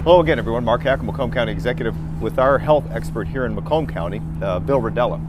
Hello again, everyone. Mark Hack, Macomb County Executive, with our health expert here in Macomb County, Bill Redell.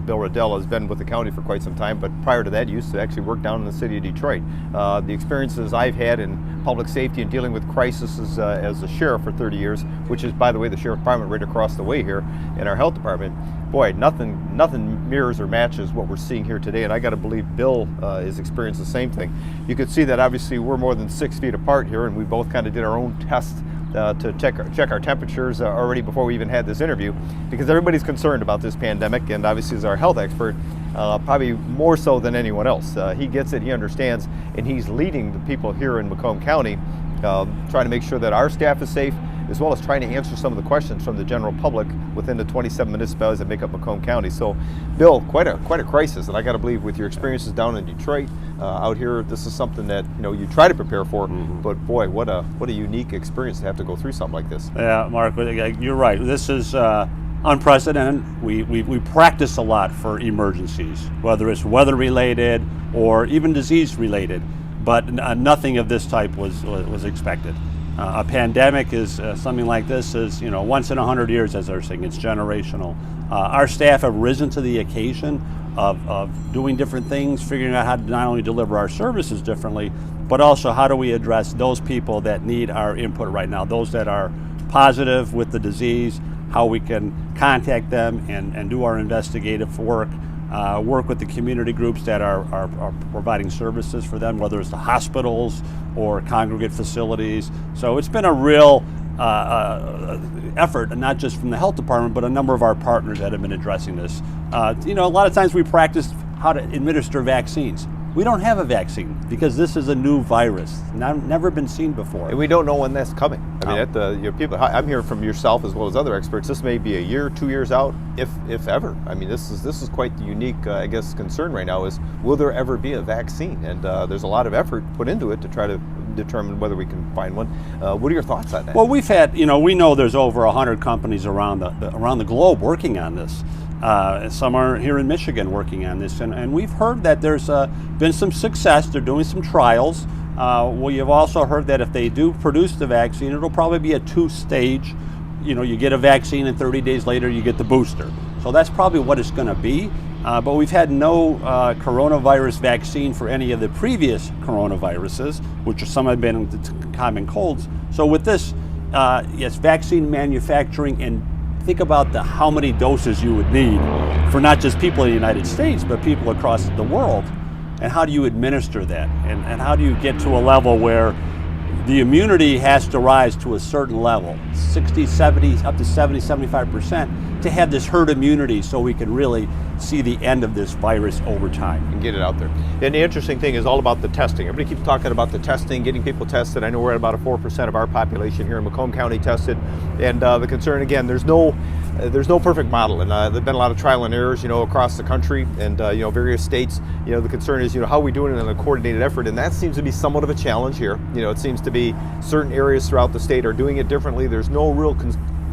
Bill Redell has been with the county for quite some time, but prior to that, used to actually work down in the city of Detroit. The experiences I've had in public safety and dealing with crises as a sheriff for 30 years, which is, by the way, the sheriff department right across the way here in our health department. Boy, nothing mirrors or matches what we're seeing here today, and I got to believe Bill has experienced the same thing. You could see that obviously we're more than 6 feet apart here, and we both kind of did our own test to check our temperatures already before we even had this interview, because everybody's concerned about this pandemic, and obviously as our health expert, probably more so than anyone else. He gets it, he understands, and he's leading the people here in Macomb County, trying to make sure that our staff is safe, as well as trying to answer some of the questions from the general public within the 27 municipalities that make up Macomb County. So, Bill, quite a crisis, and I got to believe with your experiences down in Detroit, out here, this is something that you try to prepare for. But boy, what a unique experience to have to go through something like this. Yeah, Mark, you're right. This is unprecedented. We practice a lot for emergencies, whether it's weather related or even disease related, but nothing of this type was expected. A pandemic is something like this is, once in 100 years, as they're saying. It's generational. Our staff have risen to the occasion of doing different things, figuring out how to not only deliver our services differently, but also how do we address those people that need our input right now, those that are positive with the disease, how we can contact them and do our investigative work. Work with the community groups that are providing services for them, whether it's the hospitals or congregate facilities. So it's been a real effort, and not just from the health department, but a number of our partners that have been addressing this. A lot of times we practice how to administer vaccines. We don't have a vaccine because this is a new virus, never been seen before. And we don't know when that's coming. I mean, people. I'm hearing from yourself as well as other experts. This may be a year, 2 years out, if ever. I mean, this is quite the unique, concern right now. Is will there ever be a vaccine? And there's a lot of effort put into it to try to determine whether we can find one. What are your thoughts on that? Well, we've had, we know there's over 100 companies around the globe working on this. Some are here in Michigan working on this, and we've heard that there's been some success. They're doing some trials. You've also heard that if they do produce the vaccine, it'll probably be a 2-stage. You get a vaccine and 30 days later you get the booster. So that's probably what it's going to be. But we've had no coronavirus vaccine for any of the previous coronaviruses, which some have been common colds. So with this, yes, vaccine manufacturing, and think about how many doses you would need for not just people in the United States, but people across the world. And how do you administer that? And how do you get to a level where the immunity has to rise to a certain level, 60, 70, up to 70, 75%, to have this herd immunity so we can really see the end of this virus over time. And get it out there. And the interesting thing is all about the testing. Everybody keeps talking about the testing, getting people tested. I know we're at about 4% of our population here in Macomb County tested. And the concern, again, there's no perfect model, and there've been a lot of trial and errors, across the country and various states. The concern is, how are we doing it in a coordinated effort, and that seems to be somewhat of a challenge here. It seems to be certain areas throughout the state are doing it differently. There's no real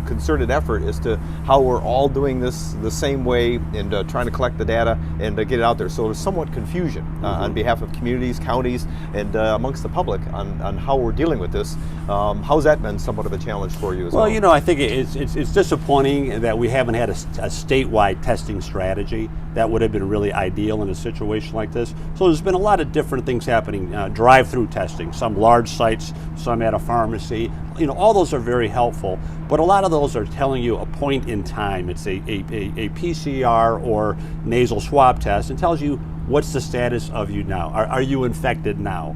concerted effort as to how we're all doing this the same way and trying to collect the data and get it out there. So there's somewhat confusion on behalf of communities, counties, and amongst the public on how we're dealing with this. How's that been somewhat of a challenge for you as well? Well, I think it's disappointing that we haven't had a statewide testing strategy. That would have been really ideal in a situation like this. So there's been a lot of different things happening. Drive-through testing, some large sites, some at a pharmacy. All those are very helpful, but a lot of those are telling you a point in time. It's a PCR or nasal swab test, and tells you what's the status of you now. Are you infected now?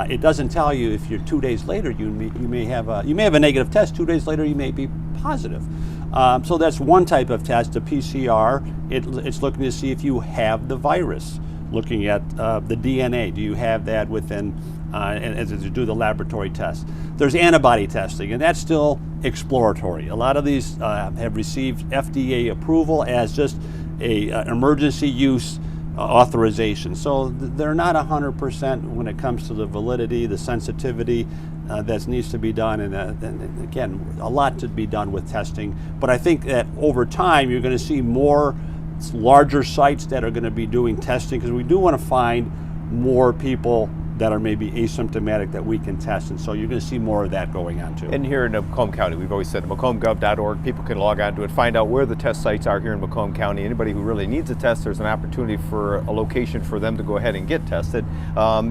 It doesn't tell you if you're 2 days later you may have a negative test. 2 days later you may be positive. So that's one type of test, a PCR. It's looking to see if you have the virus, looking at the DNA. Do you have that within, as to do the laboratory test. There's antibody testing, and that's still exploratory. A lot of these have received FDA approval as just a emergency use authorization. So they're not 100% when it comes to the validity, the sensitivity that needs to be done, and again, a lot to be done with testing. But I think that over time you're going to see more larger sites that are going to be doing testing, because we do want to find more people that are maybe asymptomatic that we can test, and so you're going to see more of that going on too. And here in Macomb County, we've always said macombgov.org, people can log on to it, find out where the test sites are here in Macomb County. Anybody who really needs a test, there's an opportunity for a location for them to go ahead and get tested.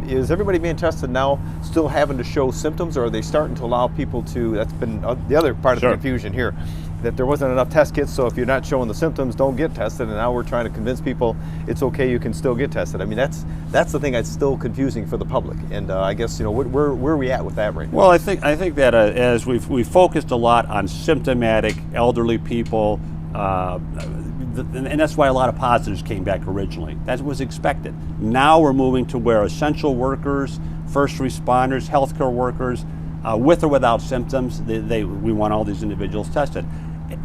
Is everybody being tested now still having to show symptoms, or are they starting to allow people to, that's been the other part of the confusion here, that there wasn't enough test kits, so if you're not showing the symptoms, don't get tested, and now we're trying to convince people it's okay, you can still get tested. I mean, that's the thing that's still confusing for the public, and I guess, where are we at with that right now? Well, I think that as we've focused a lot on symptomatic elderly people, and that's why a lot of positives came back originally. That was expected. Now we're moving to where essential workers, first responders, healthcare workers, with or without symptoms, we want all these individuals tested.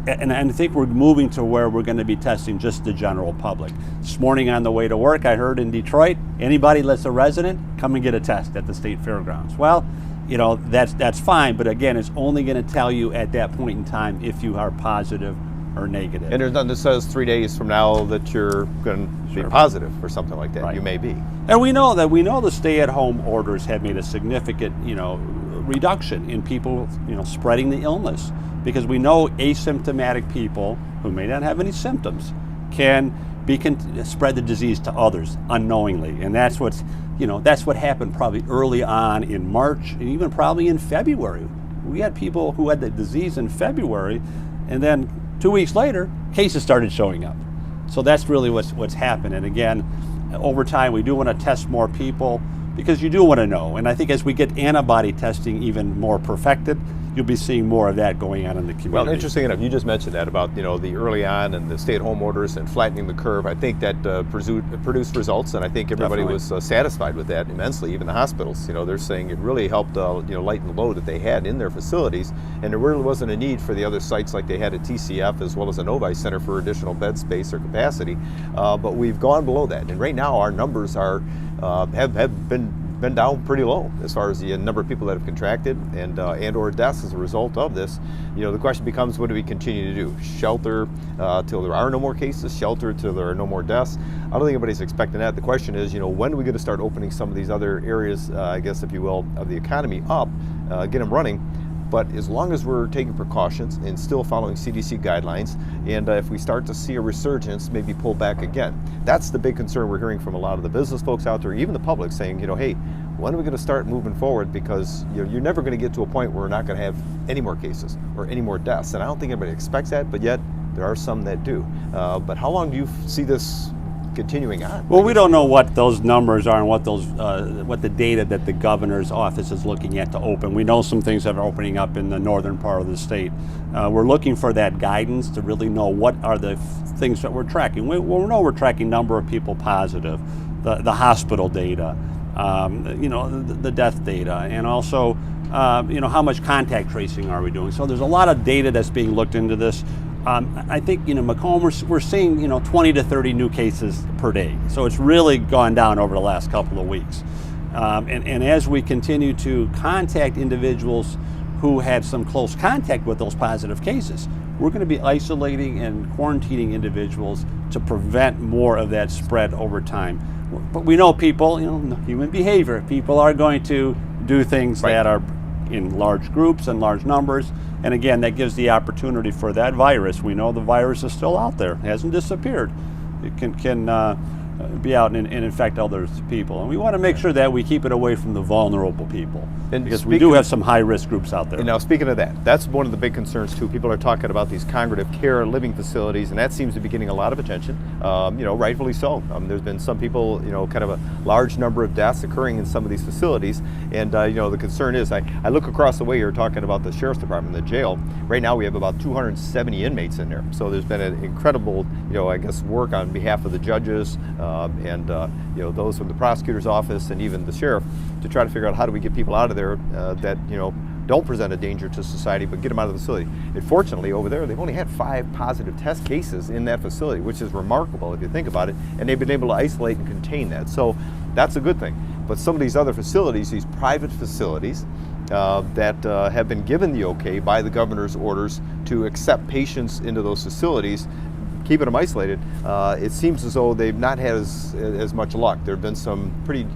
And I think we're moving to where we're going to be testing just the general public. This morning on the way to work, I heard in Detroit, anybody that's a resident, come and get a test at the state fairgrounds. Well, that's fine, but again, it's only going to tell you at that point in time if you are positive or negative. And there's nothing that says 3 days from now that you're going to be positive or something like that. Right. You may be. And we know the stay-at-home orders have made a significant, reduction in people, spreading the illness, because we know asymptomatic people who may not have any symptoms can spread the disease to others unknowingly, and that's what happened probably early on in March and even probably in February. We had people who had the disease in February, and then 2 weeks later, cases started showing up. So that's really what's happened. And again, over time, we do want to test more people because you do want to know. And I think as we get antibody testing even more perfected, you'll be seeing more of that going on in the community. Well, interesting enough, you just mentioned that about the early on and the stay-at-home orders and flattening the curve. I think that produced results, and I think everybody was satisfied with that immensely. Even the hospitals, they're saying it really helped lighten the load that they had in their facilities, and there really wasn't a need for the other sites like they had at TCF as well as the Novi Center for additional bed space or capacity. But we've gone below that, and right now our numbers are have been down pretty low as far as the number of people that have contracted and or deaths as a result of this. The question becomes, what do we continue to do? Shelter till there are no more cases, shelter till there are no more deaths? I don't think anybody's expecting that. The question is, when are we going to start opening some of these other areas, I guess if you will, of the economy up, get them running? But as long as we're taking precautions and still following CDC guidelines, and if we start to see a resurgence, maybe pull back again. That's the big concern we're hearing from a lot of the business folks out there, even the public, saying, hey, when are we going to start moving forward? Because you're never going to get to a point where we're not going to have any more cases or any more deaths. And I don't think anybody expects that, but yet there are some that do. But how long do you see this continuing on? Well, we don't know what those numbers are and what the data that the governor's office is looking at to open. We know some things that are opening up in the northern part of the state. We're looking for that guidance to really know what are the things that we're tracking. We know we're tracking number of people positive, the hospital data, the death data, and also how much contact tracing are we doing. So there's a lot of data that's being looked into this. I think Macomb, we're seeing 20 to 30 new cases per day. So it's really gone down over the last couple of weeks. And as we continue to contact individuals who had some close contact with those positive cases, we're going to be isolating and quarantining individuals to prevent more of that spread over time. But we know people, human behavior, people are going to do things that are in large groups and large numbers. And again, that gives the opportunity for that virus. We know the virus is still out there. It hasn't disappeared. It can be out and infect other people. And we want to make sure that we keep it away from the vulnerable people, because we do have some high-risk groups out there. And now, speaking of that, that's one of the big concerns too. People are talking about these congregate care living facilities, and that seems to be getting a lot of attention, rightfully so. There's been some people, kind of a large number of deaths occurring in some of these facilities, and the concern is, I look across the way here talking about the sheriff's department, the jail. Right now we have about 270 inmates in there, so there's been an incredible, work on behalf of the judges, and those from the prosecutor's office and even the sheriff to try to figure out how do we get people out of there that don't present a danger to society, but get them out of the facility. And fortunately over there they've only had 5 positive test cases in that facility, which is remarkable if you think about it, and they've been able to isolate and contain that. So that's a good thing. But some of these other facilities, these private facilities that have been given the okay by the governor's orders to accept patients into those facilities, keeping them isolated, it seems as though they've not had as much luck. There have been some pretty,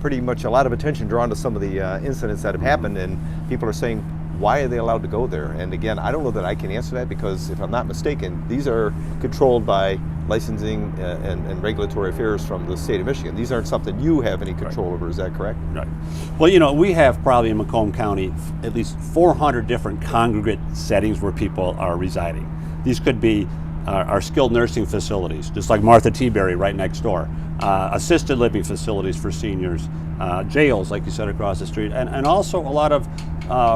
pretty much a lot of attention drawn to some of the incidents that have happened, and people are saying, why are they allowed to go there? And again, I don't know that I can answer that, because if I'm not mistaken, these are controlled by licensing and regulatory affairs from the state of Michigan. These aren't something you have any control over, is that correct? Right. Well, we have probably in Macomb County at least 400 different congregate settings where people are residing. These could be our skilled nursing facilities, just like Martha Teaberry right next door, assisted living facilities for seniors, jails, like you said, across the street, and also a lot of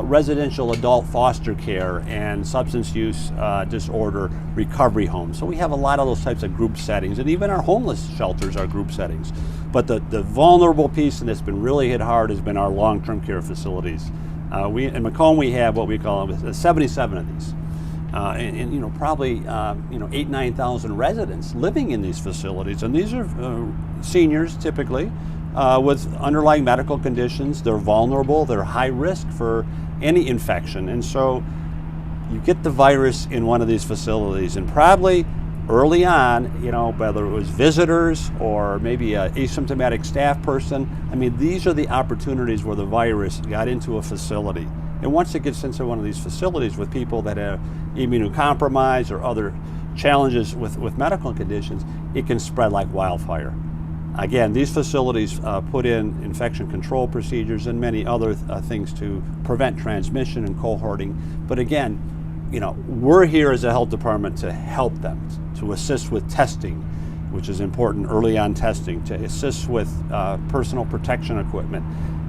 residential adult foster care and substance use disorder recovery homes. So we have a lot of those types of group settings, and even our homeless shelters are group settings. But the vulnerable piece, and it's been really hit hard, has been our long-term care facilities. In Macomb, we have what we call 77 of these. And probably 8,000-9,000 residents living in these facilities, and these are seniors typically with underlying medical conditions. They're vulnerable, they're high risk for any infection, and so you get the virus in one of these facilities, and probably early on, whether it was visitors or maybe an asymptomatic staff person, these are the opportunities where the virus got into a facility. And once it gets into one of these facilities with people that have immunocompromised or other challenges with medical conditions, it can spread like wildfire. Again, these facilities put in infection control procedures and many other things to prevent transmission and cohorting. But again, we're here as a health department to help them, to assist with testing, which is important, early on testing, to assist with personal protection equipment,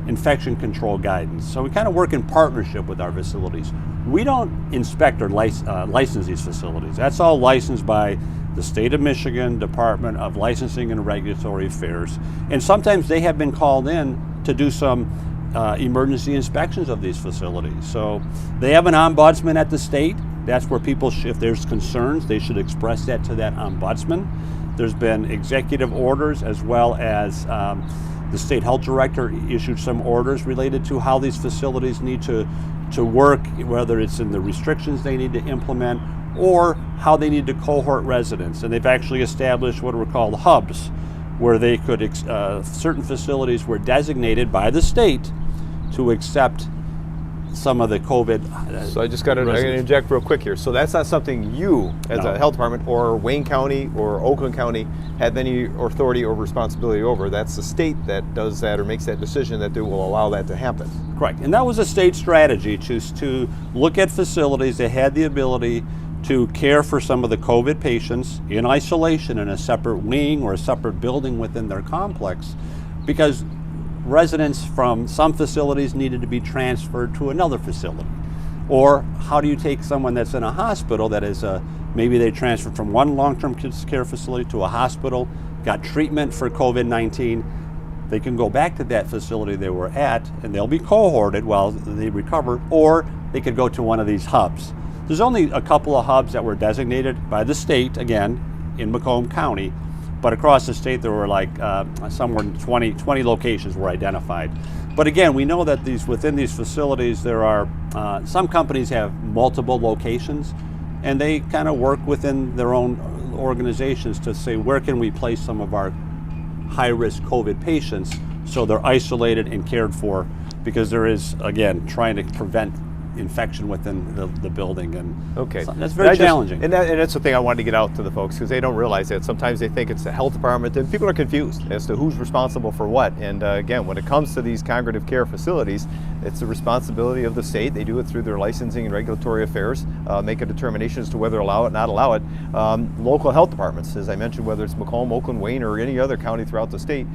infection control guidance. So we kind of work in partnership with our facilities. We don't inspect or license these facilities. That's all licensed by the state of Michigan Department of Licensing and Regulatory Affairs. And sometimes they have been called in to do some emergency inspections of these facilities. So they have an ombudsman at the state. That's where people, if there's concerns, they should express that to that ombudsman. There's been executive orders, as well as the state health director issued some orders related to how these facilities need to work, whether it's in the restrictions they need to implement or how they need to cohort residents. And they've actually established what are called hubs, where they could, certain facilities were designated by the state to accept some of the COVID. So I just got to interject real quick here. So that's not something you, as a health department, or Wayne County or Oakland County have any authority or responsibility over. That's the state that does that or makes that decision that they will allow that to happen. Correct. And that was a state strategy to look at facilities that had the ability to care for some of the COVID patients in isolation in a separate wing or a separate building within their complex, because residents from some facilities needed to be transferred to another facility. Or how do you take someone that's in a hospital that is maybe they transferred from one long-term care facility to a hospital, got treatment for COVID-19, they can go back to that facility they were at and they'll be cohorted while they recover, or they could go to one of these hubs. There's only a couple of hubs that were designated by the state, again, in Macomb County, but across the state there were like somewhere 20 locations were identified. But again, we know that within these facilities there are, some companies have multiple locations, and they kind of work within their own organizations to say, where can we place some of our high-risk COVID patients so they're isolated and cared for, because there is, again, trying to prevent infection within the building, and okay, so that's very challenging. And that's the thing I wanted to get out to the folks, because they don't realize that. Sometimes they think it's the health department, and people are confused as to who's responsible for what. And again, when it comes to these congregative care facilities, it's the responsibility of the state. They do it through their licensing and regulatory affairs, make a determination as to whether to allow it, not allow it. Local health departments, as I mentioned, whether it's Macomb, Oakland, Wayne, or any other county throughout the state,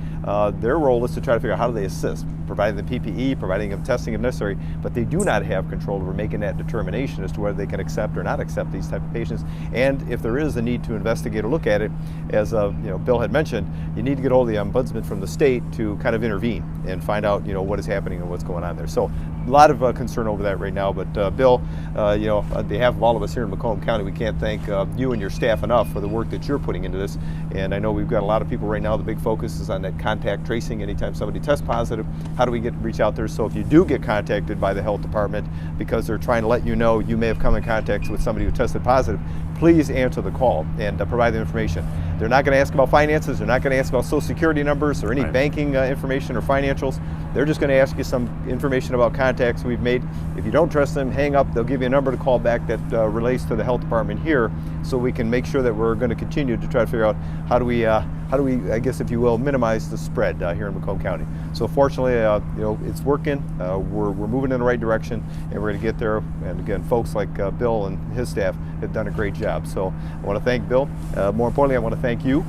their role is to try to figure out how do they assist, providing the PPE, providing them testing if necessary, but they do not have control over making that determination as to whether they can accept or not accept these type of patients. And if there is a need to investigate or look at it, as Bill had mentioned, you need to get hold of the ombudsman from the state to kind of intervene and find out what is happening and what's going on there. So a lot of concern over that right now. But Bill, on behalf of all of us here in Macomb County, we can't thank you and your staff enough for the work that you're putting into this. And I know we've got a lot of people right now. The big focus is on that contact tracing. Anytime somebody tests positive, how do we reach out there? So if you do get contacted by the health department because they're trying to let you know you may have come in contact with somebody who tested positive, please answer the call and provide the information. They're not going to ask about finances. They're not going to ask about social security numbers or any Right. banking information or financials. They're just going to ask you some information about contacts we've made. If you don't trust them, hang up. They'll give you a number to call back that relates to the health department here, so we can make sure that we're going to continue to try to figure out how do we, I guess, if you will, minimize the spread here in Macomb County. So fortunately, it's working. We're moving in the right direction, and we're going to get there. And again, folks like Bill and his staff have done a great job. So I want to thank Bill. More importantly, I want to thank you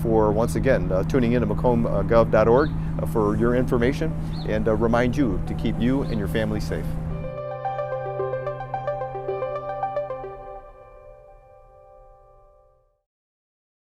for once again tuning in to macombgov.org for your information, and remind you to keep you and your family safe.